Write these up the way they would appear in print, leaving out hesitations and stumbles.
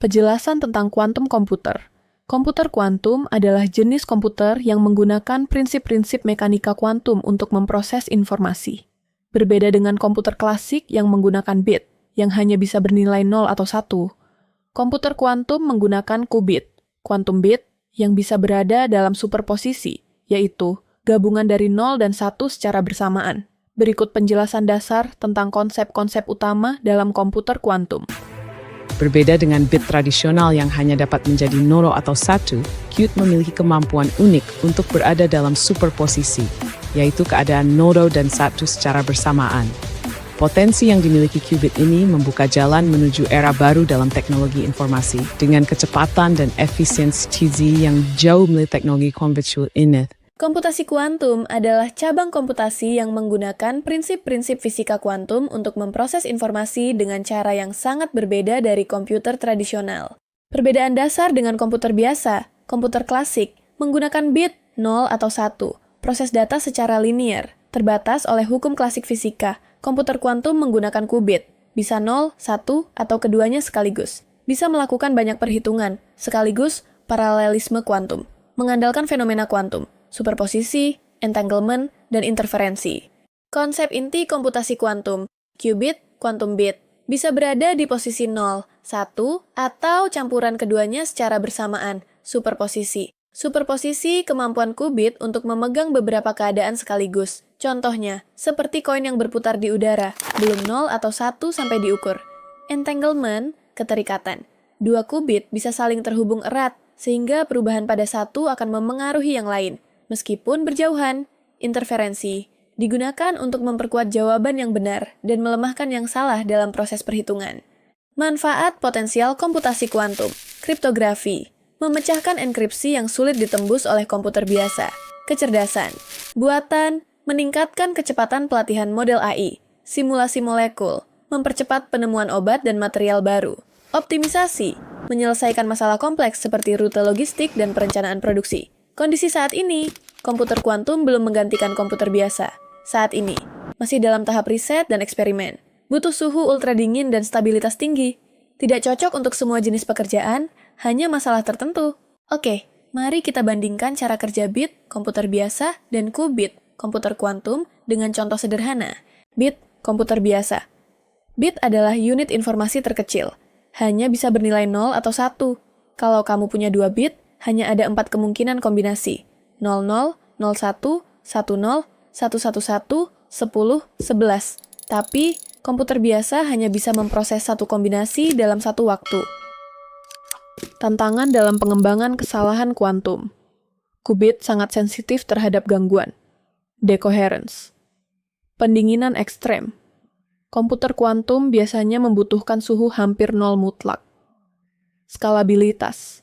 Penjelasan tentang kuantum komputer. Komputer kuantum adalah jenis komputer yang menggunakan prinsip-prinsip mekanika kuantum untuk memproses informasi. Berbeda dengan komputer klasik yang menggunakan bit, yang hanya bisa bernilai 0 atau 1. Komputer kuantum menggunakan qubit, quantum bit, yang bisa berada dalam superposisi, yaitu gabungan dari 0 dan 1 secara bersamaan. Berikut penjelasan dasar tentang konsep-konsep utama dalam komputer kuantum. Berbeda dengan bit tradisional yang hanya dapat menjadi 0 atau 1, qubit memiliki kemampuan unik untuk berada dalam superposisi, yaitu keadaan 0 dan 1 secara bersamaan. Potensi yang dimiliki qubit ini membuka jalan menuju era baru dalam teknologi informasi dengan kecepatan dan efisiensi TZ yang jauh melebihi teknologi konvensional ini. Komputasi kuantum adalah cabang komputasi yang menggunakan prinsip-prinsip fisika kuantum untuk memproses informasi dengan cara yang sangat berbeda dari komputer tradisional. Perbedaan dasar dengan komputer biasa, komputer klasik, menggunakan bit 0 atau 1, proses data secara linear, terbatas oleh hukum klasik fisika. Komputer kuantum menggunakan qubit, bisa 0, 1, atau keduanya sekaligus. Bisa melakukan banyak perhitungan, sekaligus paralelisme kuantum, mengandalkan fenomena kuantum, superposisi, entanglement, dan interferensi. Konsep inti komputasi kuantum, qubit, quantum bit, bisa berada di posisi 0, 1, atau campuran keduanya secara bersamaan, superposisi. Superposisi kemampuan qubit untuk memegang beberapa keadaan sekaligus. Contohnya, seperti koin yang berputar di udara, belum 0 atau 1 sampai diukur. Entanglement, keterikatan. Dua qubit bisa saling terhubung erat, sehingga perubahan pada satu akan memengaruhi yang lain. Meskipun berjauhan, interferensi digunakan untuk memperkuat jawaban yang benar dan melemahkan yang salah dalam proses perhitungan. Manfaat potensial komputasi kuantum, kriptografi, memecahkan enkripsi yang sulit ditembus oleh komputer biasa, kecerdasan, buatan, meningkatkan kecepatan pelatihan model AI, simulasi molekul, mempercepat penemuan obat dan material baru, optimisasi, menyelesaikan masalah kompleks seperti rute logistik dan perencanaan produksi. Kondisi saat ini, komputer kuantum belum menggantikan komputer biasa. Saat ini, masih dalam tahap riset dan eksperimen. Butuh suhu ultra dingin dan stabilitas tinggi. Tidak cocok untuk semua jenis pekerjaan, hanya masalah tertentu. Oke, mari kita bandingkan cara kerja bit, komputer biasa, dan qubit, komputer kuantum, dengan contoh sederhana. Bit, komputer biasa. Bit adalah unit informasi terkecil. Hanya bisa bernilai 0 atau 1. Kalau kamu punya 2 bit, hanya ada 4 kemungkinan kombinasi, 00, 01, 10, 111, 10, 11. Tapi, komputer biasa hanya bisa memproses satu kombinasi dalam satu waktu. Tantangan dalam pengembangan kesalahan kuantum. Qubit sangat sensitif terhadap gangguan. Decoherence. Pendinginan ekstrem. Komputer kuantum biasanya membutuhkan suhu hampir 0 mutlak. Skalabilitas.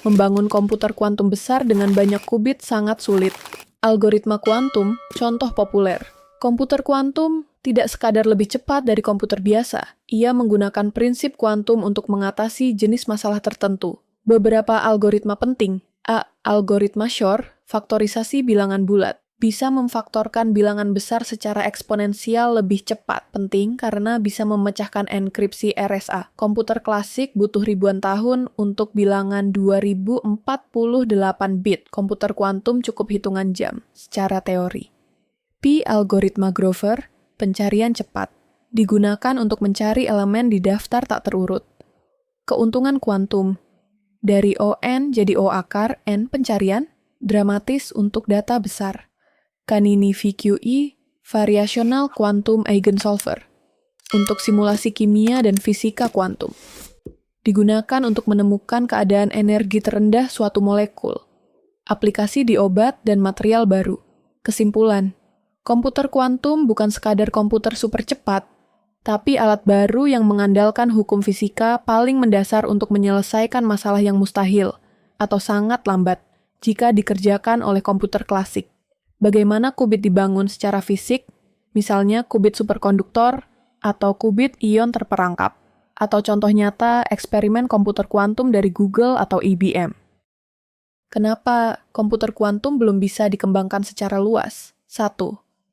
Membangun komputer kuantum besar dengan banyak qubit sangat sulit. Algoritma kuantum, contoh populer. Komputer kuantum tidak sekadar lebih cepat dari komputer biasa. Ia menggunakan prinsip kuantum untuk mengatasi jenis masalah tertentu. Beberapa algoritma penting. A. Algoritma Shor, faktorisasi bilangan bulat. Bisa memfaktorkan bilangan besar secara eksponensial lebih cepat. Penting karena bisa memecahkan enkripsi RSA. Komputer klasik butuh ribuan tahun untuk bilangan 2048 bit. Komputer kuantum cukup hitungan jam, secara teori. P. Algoritma Grover, pencarian cepat. Digunakan untuk mencari elemen di daftar tak terurut. Keuntungan kuantum. Dari ON jadi O akar N pencarian, dramatis untuk data besar. Canini VQE, Variational Quantum Eigensolver, untuk simulasi kimia dan fisika kuantum. Digunakan untuk menemukan keadaan energi terendah suatu molekul. Aplikasi di obat dan material baru. Kesimpulan, komputer kuantum bukan sekadar komputer super cepat, tapi alat baru yang mengandalkan hukum fisika paling mendasar untuk menyelesaikan masalah yang mustahil atau sangat lambat jika dikerjakan oleh komputer klasik. Bagaimana qubit dibangun secara fisik, misalnya qubit superkonduktor atau qubit ion terperangkap, atau contoh nyata eksperimen komputer kuantum dari Google atau IBM. Kenapa komputer kuantum belum bisa dikembangkan secara luas? 1.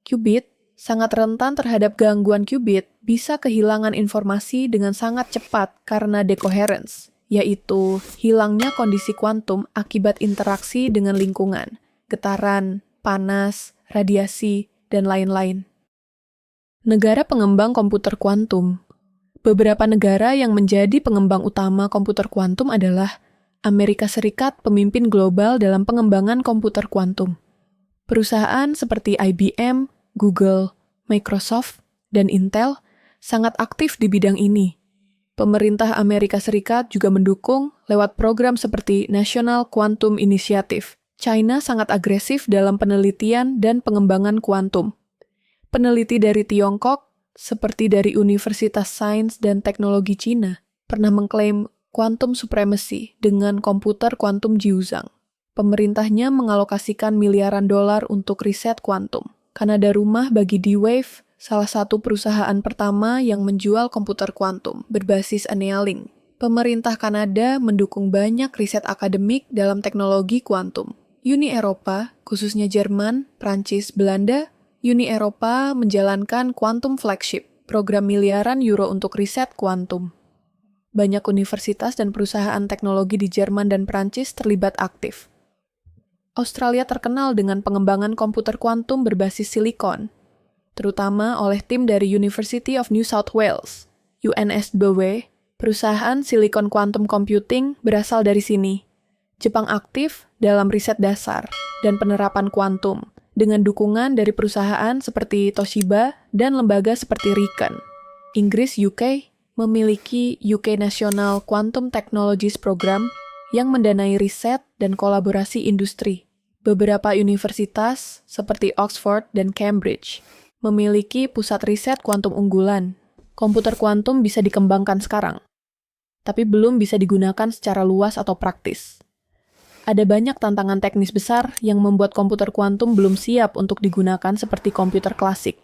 Qubit sangat rentan terhadap gangguan qubit bisa kehilangan informasi dengan sangat cepat karena decoherence, yaitu hilangnya kondisi kuantum akibat interaksi dengan lingkungan, getaran, panas, radiasi, dan lain-lain. Negara pengembang komputer kuantum. Beberapa negara yang menjadi pengembang utama komputer kuantum adalah Amerika Serikat, pemimpin global dalam pengembangan komputer kuantum. Perusahaan seperti IBM, Google, Microsoft, dan Intel sangat aktif di bidang ini. Pemerintah Amerika Serikat juga mendukung lewat program seperti National Quantum Initiative. China sangat agresif dalam penelitian dan pengembangan kuantum. Peneliti dari Tiongkok, seperti dari Universitas Sains dan Teknologi Cina, pernah mengklaim quantum supremacy dengan komputer kuantum Jiuzhang. Pemerintahnya mengalokasikan miliaran dolar untuk riset kuantum. Kanada rumah bagi D-Wave, salah satu perusahaan pertama yang menjual komputer kuantum berbasis annealing. Pemerintah Kanada mendukung banyak riset akademik dalam teknologi kuantum. Uni Eropa, khususnya Jerman, Prancis, Belanda, Uni Eropa menjalankan Quantum Flagship, program miliaran euro untuk riset kuantum. Banyak universitas dan perusahaan teknologi di Jerman dan Prancis terlibat aktif. Australia terkenal dengan pengembangan komputer kuantum berbasis silikon, terutama oleh tim dari University of New South Wales, UNSW, perusahaan silikon quantum computing berasal dari sini. Jepang aktif dalam riset dasar dan penerapan kuantum, dengan dukungan dari perusahaan seperti Toshiba dan lembaga seperti RIKEN. Inggris UK memiliki UK National Quantum Technologies Program yang mendanai riset dan kolaborasi industri. Beberapa universitas seperti Oxford dan Cambridge memiliki pusat riset kuantum unggulan. Komputer kuantum bisa dikembangkan sekarang, tapi belum bisa digunakan secara luas atau praktis. Ada banyak tantangan teknis besar yang membuat komputer kuantum belum siap untuk digunakan seperti komputer klasik.